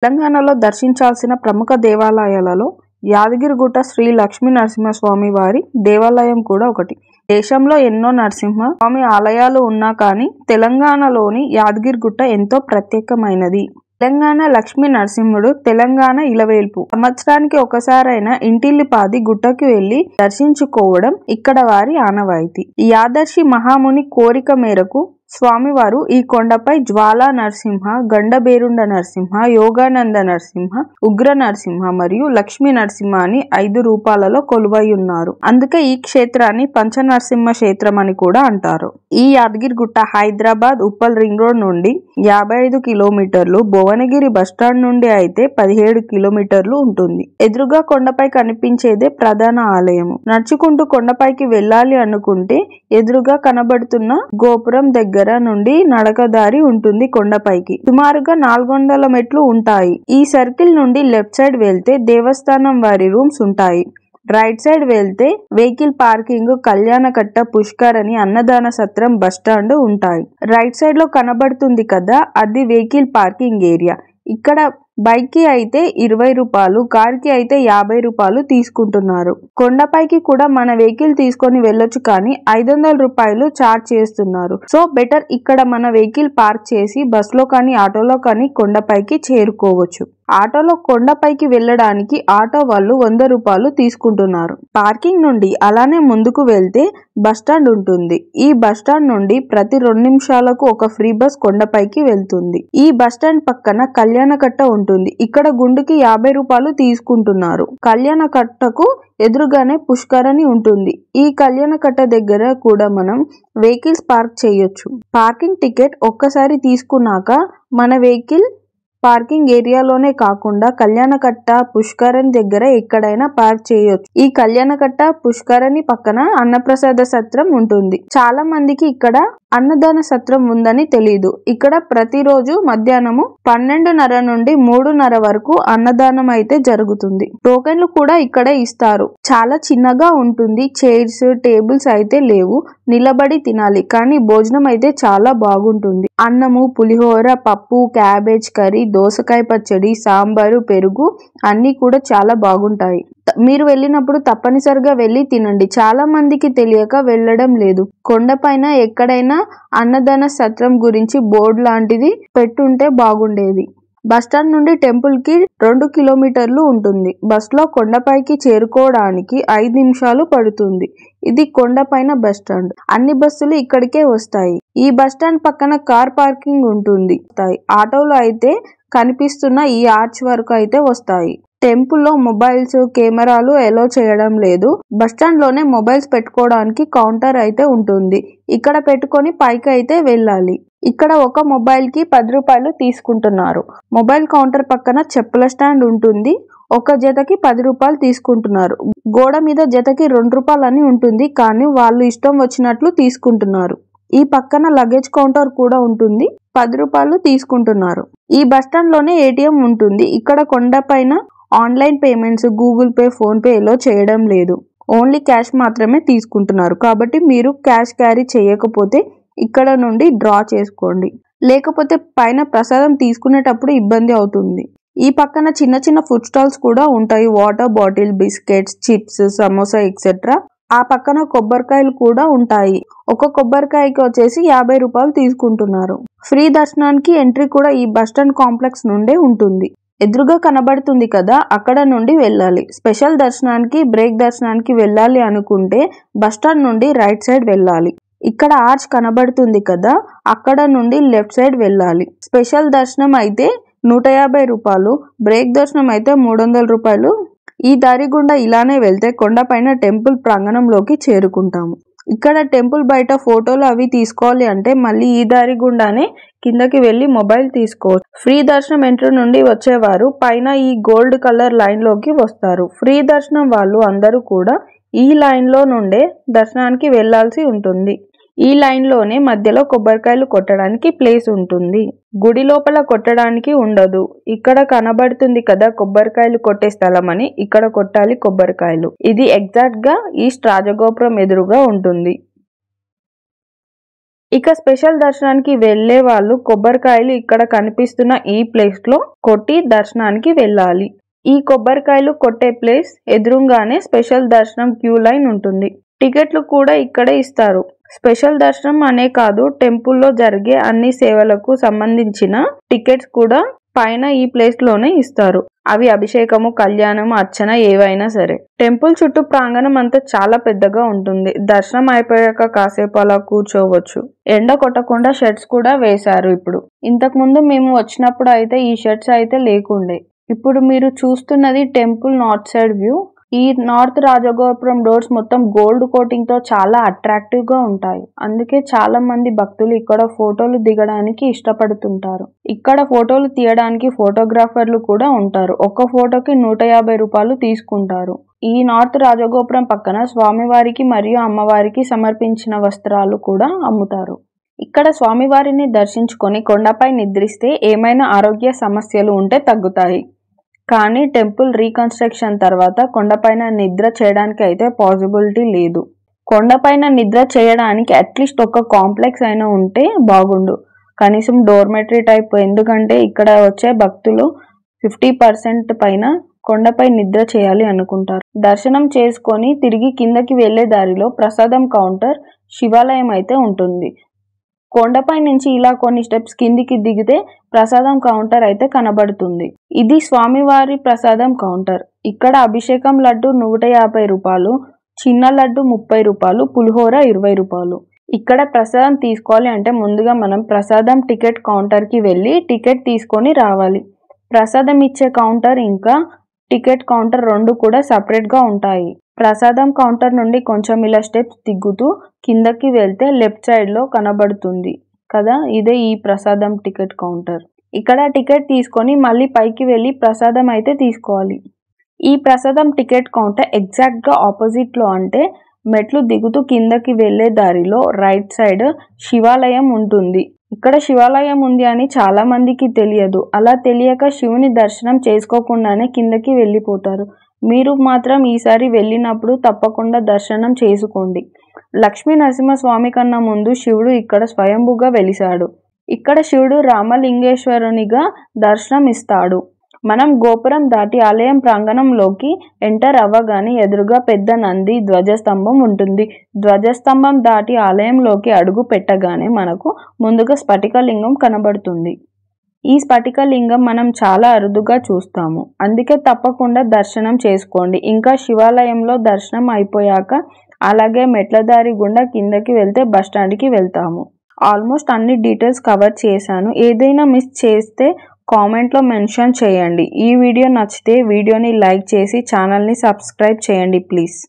తెలంగాణలో దర్శించాల్సిన ప్రముఖ దేవాలయాలలో యాదగిరిగుట్ట శ్రీ లక్ష్మీ నరసింహస్వామి వారి దేవాలయం కూడా ఒకటి. దేశంలో ఎన్నో నరసింహ స్వామి ఆలయాలు ఉన్నా కానీ తెలంగాణలోని యాదగిరిగుట్ట ఎంతో ప్రత్యేకమైనది. తెలంగాణ లక్ష్మీ నరసింహుడు తెలంగాణ ఇలవేల్పు. సంవత్సరానికి ఒకసారైనా ఇంటిల్లిపాది గుట్టకి వెళ్లి దర్శించుకోవడం ఇక్కడ వారి ఆనవాయితీ. యాదర్శి మహాముని కోరిక మేరకు స్వామివారు ఈ కొండపై జ్వాలా నరసింహ, గండబేరుండ నరసింహ, యోగానంద నరసింహ, ఉగ్ర నరసింహ మరియు లక్ష్మీ నరసింహ అని 5 రూపాలలో కొలువై ఉన్నారు. అందుకే ఈ క్షేత్రాన్ని పంచనరసింహ క్షేత్రం అని కూడా అంటారు. ఈ యాదగిరిగుట్ట హైదరాబాద్ ఉప్పల్ రింగ్ రోడ్ నుండి 55 కిలోమీటర్లు, భువనగిరి బస్టాండ్ నుండి అయితే 17 కిలోమీటర్లు ఉంటుంది. ఎదురుగా కొండపై కనిపించేదే ప్రధాన ఆలయము. నడుచుకుంటూ కొండపైకి వెళ్ళాలి అనుకుంటే ఎదురుగా కనబడుతున్న గోపురం దగ్గర నుండి నడకదారి ఉంటుంది. కొండపైకి సుమారుగా 400 మెట్లు ఉంటాయి. ఈ సర్కిల్ నుండి లెఫ్ట్ సైడ్ వెళ్తే దేవస్థానం వారి రూమ్స్ ఉంటాయి. రైట్ సైడ్ వెళ్తే వెహికల్ పార్కింగ్, కళ్యాణకట్ట, పుష్కరణి, అన్నదాన సత్రం, బస్టాండ్ ఉంటాయి. రైట్ సైడ్ లో కనబడుతుంది కదా, అది వెహికల్ పార్కింగ్ ఏరియా. ఇక్కడ బైక్ కి అయితే 20 రూపాయలు, కార్ కి అయితే 50 రూపాయలు తీసుకుంటున్నారు. కొండపైకి కూడా మన వెహికల్ తీసుకొని వెళ్ళొచ్చు, కానీ 500 రూపాయలు చార్జ్ చేస్తున్నారు. సో బెటర్ ఇక్కడ మన వెహికల్ పార్క్ చేసి బస్ లో కానీ ఆటోలో కానీ కొండపైకి చేరుకోవచ్చు. ఆటోలో కొండపైకి వెళ్ళడానికి ఆటో వాళ్ళు 100 రూపాయలు తీసుకుంటున్నారు. పార్కింగ్ నుండి అలానే ముందుకు వెళ్తే బస్టాండ్ ఉంటుంది. ఈ బస్టాండ్ నుండి ప్రతి 2 నిమిషాలకు ఒక ఫ్రీ బస్ కొండపైకి వెళ్తుంది. ఈ బస్టాండ్ పక్కన కళ్యాణకట్ట ఉంటుంది. ఇక్కడ గుండుకి 50 రూపాయలు తీసుకుంటున్నారు. కళ్యాణకట్టకు ఎదురుగానే పుష్కరణి ఉంటుంది. ఈ కళ్యాణకట్ట దగ్గర కూడా మనం వెహికల్స్ పార్క్ చేయొచ్చు. పార్కింగ్ టికెట్ ఒక్కసారి తీసుకున్నాక మన వెహికల్ పార్కింగ్ ఏరియాలోనే కాకుండా కళ్యాణకట్ట, పుష్కరణి దగ్గర ఎక్కడైనా పార్క్ చేయొచ్చు. ఈ కళ్యాణకట్ట, పుష్కరణి పక్కన అన్నప్రసాద సత్రం ఉంటుంది. చాలా మందికి ఇక్కడ అన్నదాన సత్రం ఉందని తెలీదు. ఇక్కడ ప్రతిరోజు మధ్యాహ్నము 12:30 నుండి 3:30 వరకు అన్నదానం అయితే జరుగుతుంది. టోకెన్లు కూడా ఇక్కడే ఇస్తారు. చాలా చిన్నగా ఉంటుంది. చైర్స్, టేబుల్స్ అయితే లేవు. నిలబడి తినాలి, కానీ భోజనం అయితే చాలా బాగుంటుంది. అన్నము, పులిహోర, పప్పు, క్యాబేజ్ కర్రీ, దోసకాయ పచ్చడి, సాంబారు, పెరుగు అన్ని కూడా చాలా బాగుంటాయి. మీరు వెళ్ళినప్పుడు తప్పనిసరిగా వెళ్ళి తినండి. చాలా మందికి తెలియక వెళ్ళడం లేదు. కొండపైన ఎక్కడైనా అన్నదాన సత్రం గురించి బోర్డు లాంటిది పెట్టుంటే బాగుండేది. బస్టాండ్ నుండి టెంపుల్ కి 2 కిలోమీటర్లు ఉంటుంది. బస్ లో కొండపైకి చేరుకోవడానికి 5 నిమిషాలు పడుతుంది. ఇది కొండపైన బస్టాండ్. అన్ని బస్సులు ఇక్కడికే వస్తాయి. ఈ బస్టాండ్ పక్కన కార్ పార్కింగ్ ఉంటుంది. ఆటోలు అయితే కనిపిస్తున్న ఈ ఆర్చ్ వరకు అయితే వస్తాయి. టెంపుల్ లో మొబైల్స్, కెమెరాలు ఎలో చేయడం లేదు. బస్టాండ్ లోనే మొబైల్స్ పెట్టుకోవడానికి కౌంటర్ అయితే ఉంటుంది. ఇక్కడ పెట్టుకొని పైకి అయితే వెళ్ళాలి. ఇక్కడ ఒక మొబైల్ కి 10 రూపాయలు తీసుకుంటున్నారు. మొబైల్ కౌంటర్ పక్కన చెప్పుల స్టాండ్ ఉంటుంది. ఒక జతకి 10 రూపాయలు తీసుకుంటున్నారు. గోడ మీద జతకి 2 రూపాయలు అని ఉంటుంది, కానీ వాళ్ళు ఇష్టం వచ్చినట్లు తీసుకుంటున్నారు. ఈ పక్కన లగేజ్ కౌంటర్ కూడా ఉంటుంది. 10 రూపాయలు తీసుకుంటున్నారు. ఈ బస్టాండ్ లోనే ఏటీఎం ఉంటుంది. ఇక్కడ కొండపైన online payments, Google Pay, PhonePe ఎలో చేయడం లేదు. ఓన్లీ క్యాష్ మాత్రమే తీసుకుంటున్నారు. కాబట్టి మీరు క్యాష్ క్యారీ చేయకపోతే ఇక్కడ నుండి డ్రా చేసుకోండి. లేకపోతే పైన ప్రసాదం తీసుకునేటప్పుడు ఇబ్బంది అవుతుంది. ఈ పక్కన చిన్న చిన్న ఫుడ్ స్టాల్స్ కూడా ఉంటాయి. Water bottle, biscuits, chips, samosa etcetera. ఆ పక్కన కొబ్బరికాయలు కూడా ఉంటాయి. ఒక కొబ్బరికాయకి వచ్చేసి 50 రూపాయలు తీసుకుంటున్నారు. ఫ్రీ దర్శనానికి ఎంట్రీ కూడా ఈ బస్టాండ్ కాంప్లెక్స్ నుండే ఉంటుంది. ఎదురుగా కనబడుతుంది కదా, అక్కడ నుండి వెళ్ళాలి. స్పెషల్ దర్శనానికి, బ్రేక్ దర్శనానికి వెళ్ళాలి అనుకుంటే బస్టాండ్ నుండి రైట్ సైడ్ వెళ్ళాలి. ఇక్కడ ఆర్చ్ కనబడుతుంది కదా, అక్కడ నుండి లెఫ్ట్ సైడ్ వెళ్ళాలి. స్పెషల్ దర్శనం అయితే 150 రూపాయలు, బ్రేక్ దర్శనం అయితే 300 రూపాయలు. ఈ దారి గుండా ఇలానే వెళ్తే కొండపైన టెంపుల్ ప్రాంగణంలోకి చేరుకుంటాము. ఇక్కడ టెంపుల్ బయట ఫోటోలు అవి తీసుకోవాలి అంటే మళ్ళీ ఈ దారి గుండానే కిందకి వెళ్ళి మొబైల్ తీసుకోవచ్చు. ఫ్రీ దర్శనం ఎంట్రీ నుండి వచ్చేవారు పైన ఈ గోల్డ్ కలర్ లైన్ లోకి వస్తారు. ఫ్రీ దర్శనం వాళ్ళు అందరూ కూడా ఈ లైన్ లో నుండే దర్శనానికి వెళ్లాల్సి ఉంటుంది. ఈ లైన్ లోనే మధ్యలో కొబ్బరికాయలు కొట్టడానికి ప్లేస్ ఉంటుంది. గుడి లోపల కొట్టడానికి ఉండదు. ఇక్కడ కనబడుతుంది కదా కొబ్బరికాయలు కొట్టే స్థలం అని, ఇక్కడ కొట్టాలి కొబ్బరికాయలు. ఇది ఎగ్జాక్ట్ గా ఈస్ట్ రాజగోపురం ఎదురుగా ఉంటుంది. ఇక స్పెషల్ దర్శనానికి వెళ్లే వాళ్ళు కొబ్బరికాయలు ఇక్కడ కనిపిస్తున్న ఈ ప్లేస్ లో కొట్టి దర్శనానికి వెళ్ళాలి. ఈ కొబ్బరికాయలు కొట్టే ప్లేస్ ఎదురుగానే స్పెషల్ దర్శనం క్యూ లైన్ ఉంటుంది. టికెట్లు కూడా ఇక్కడే ఇస్తారు. స్పెషల్ దర్శనం అనే కాదు, టెంపుల్లో జరిగే అన్ని సేవలకు సంబంధించిన టికెట్స్ కూడా పైన ఈ ప్లేస్ లోనే ఇస్తారు. అవి అభిషేకము, కళ్యాణం, అర్చన ఏవైనా సరే. టెంపుల్ చుట్టూ ప్రాంగణం అంతా చాలా పెద్దగా ఉంటుంది. దర్శనం అయిపోయాక కాసేపు అలా కూర్చోవచ్చు. ఎండ కొట్టకుండా షర్ట్స్ కూడా వేశారు ఇప్పుడు. ఇంతకు ముందు మేము వచ్చినప్పుడు అయితే ఈ షర్ట్స్ అయితే లేకుండే. ఇప్పుడు మీరు చూస్తున్నది టెంపుల్ నార్త్ సైడ్ వ్యూ. ఈ నార్త్ రాజగోపురం డోర్స్ మొత్తం గోల్డ్ కోటింగ్ తో చాలా అట్రాక్టివ్ గా ఉంటాయి. అందుకే చాలా మంది భక్తులు ఇక్కడ ఫోటోలు దిగడానికి ఇష్టపడుతుంటారు. ఇక్కడ ఫోటోలు తీయడానికి ఫోటోగ్రాఫర్లు కూడా ఉంటారు. ఒక్క ఫోటోకి 150 రూపాయలు తీసుకుంటారు. ఈ నార్త్ రాజగోపురం పక్కన స్వామివారికి మరియు అమ్మవారికి సమర్పించిన వస్త్రాలు కూడా అమ్ముతారు. ఇక్కడ స్వామివారిని దర్శించుకొని కొండపై నిద్రిస్తే ఏమైనా ఆరోగ్య సమస్యలు ఉంటే తగ్గుతాయి. కానీ టెంపుల్ రీకన్స్ట్రక్షన్ తర్వాత కొండపైన నిద్ర చేయడానికి అయితే పాసిబిలిటీ లేదు. కొండపైన నిద్ర చేయడానికి అట్లీస్ట్ ఒక కాంప్లెక్స్ అయినా ఉంటే బాగుండు. కనీసం డోర్మెటరీ టైప్. ఎందుకంటే ఇక్కడ వచ్చే భక్తులు 50% పైన కొండపై నిద్ర చేయాలి అనుకుంటారు. దర్శనం చేసుకొని తిరిగి కిందకి వెళ్లే దారిలో ప్రసాదం కౌంటర్, శివాలయం అయితే ఉంటుంది. కొండపై నుంచి ఇలా కొన్ని స్టెప్స్ కిందికి దిగితే ప్రసాదం కౌంటర్ అయితే కనబడుతుంది. ఇది స్వామివారి ప్రసాదం కౌంటర్. ఇక్కడ అభిషేకం లడ్డు 150 రూపాయలు, చిన్న లడ్డు 30 రూపాయలు, పులిహోర 20 రూపాయలు. ఇక్కడ ప్రసాదం తీసుకోవాలి అంటే ముందుగా మనం ప్రసాదం టికెట్ కౌంటర్కి వెళ్ళి టికెట్ తీసుకొని రావాలి. ప్రసాదం ఇచ్చే కౌంటర్ ఇంకా టికెట్ కౌంటర్ రెండు కూడా సపరేట్గా ఉంటాయి. ప్రసాదం కౌంటర్ నుండి కొంచెం ఇలా స్టెప్స్ దిగుతూ కిందకి వెళ్తే లెఫ్ట్ సైడ్లో కనబడుతుంది కదా, ఇదే ఈ ప్రసాదం టికెట్ కౌంటర్. ఇక్కడ టికెట్ తీసుకొని మళ్ళీ పైకి వెళ్ళి ప్రసాదం అయితే తీసుకోవాలి. ఈ ప్రసాదం టికెట్ కౌంటర్ ఎగ్జాక్ట్గా ఆపోజిట్లో, అంటే మెట్లు దిగుతూ కిందకి వెళ్ళే దారిలో రైట్ సైడ్ శివాలయం ఉంటుంది. ఇక్కడ శివాలయం ఉంది అని చాలా మందికి తెలియదు. అలా తెలియక శివుని దర్శనం చేసుకోకుండానే కిందకి వెళ్ళిపోతారు. మీరు మాత్రం ఈసారి వెళ్ళినప్పుడు తప్పకుండా దర్శనం చేసుకోండి. లక్ష్మీ నరసింహస్వామి కన్నా ముందు శివుడు ఇక్కడ స్వయంభుగా వెలిశాడు. ఇక్కడ శివుడు రామలింగేశ్వరునిగా దర్శనం ఇస్తాడు. మనం గోపురం దాటి ఆలయం ప్రాంగణంలోకి ఎంటర్ అవ్వగానే ఎదురుగా పెద్ద నంది ధ్వజస్తంభం ఉంటుంది. ధ్వజస్తంభం దాటి ఆలయంలోకి అడుగు పెట్టగానే మనకు ముందుగా స్ఫటికలింగం కనబడుతుంది. ఈ స్ఫటికలింగం మనం చాలా అరుదుగా చూస్తాము. అందుకే తప్పకుండా దర్శనం చేసుకోండి. ఇంకా శివాలయంలో దర్శనం అయిపోయాక అలాగే మెట్ల దారి గుండా కిందకి వెళ్తే బస్టాండ్కి వెళ్తాము. ఆల్మోస్ట్ అన్ని డీటెయిల్స్ కవర్ చేశాను. ఏదైనా మిస్ చేస్తే కామెంట్లో మెన్షన్ చేయండి. ఈ వీడియో నచ్చితే వీడియోని లైక్ చేసి ఛానల్ని సబ్స్క్రైబ్ చేయండి ప్లీజ్.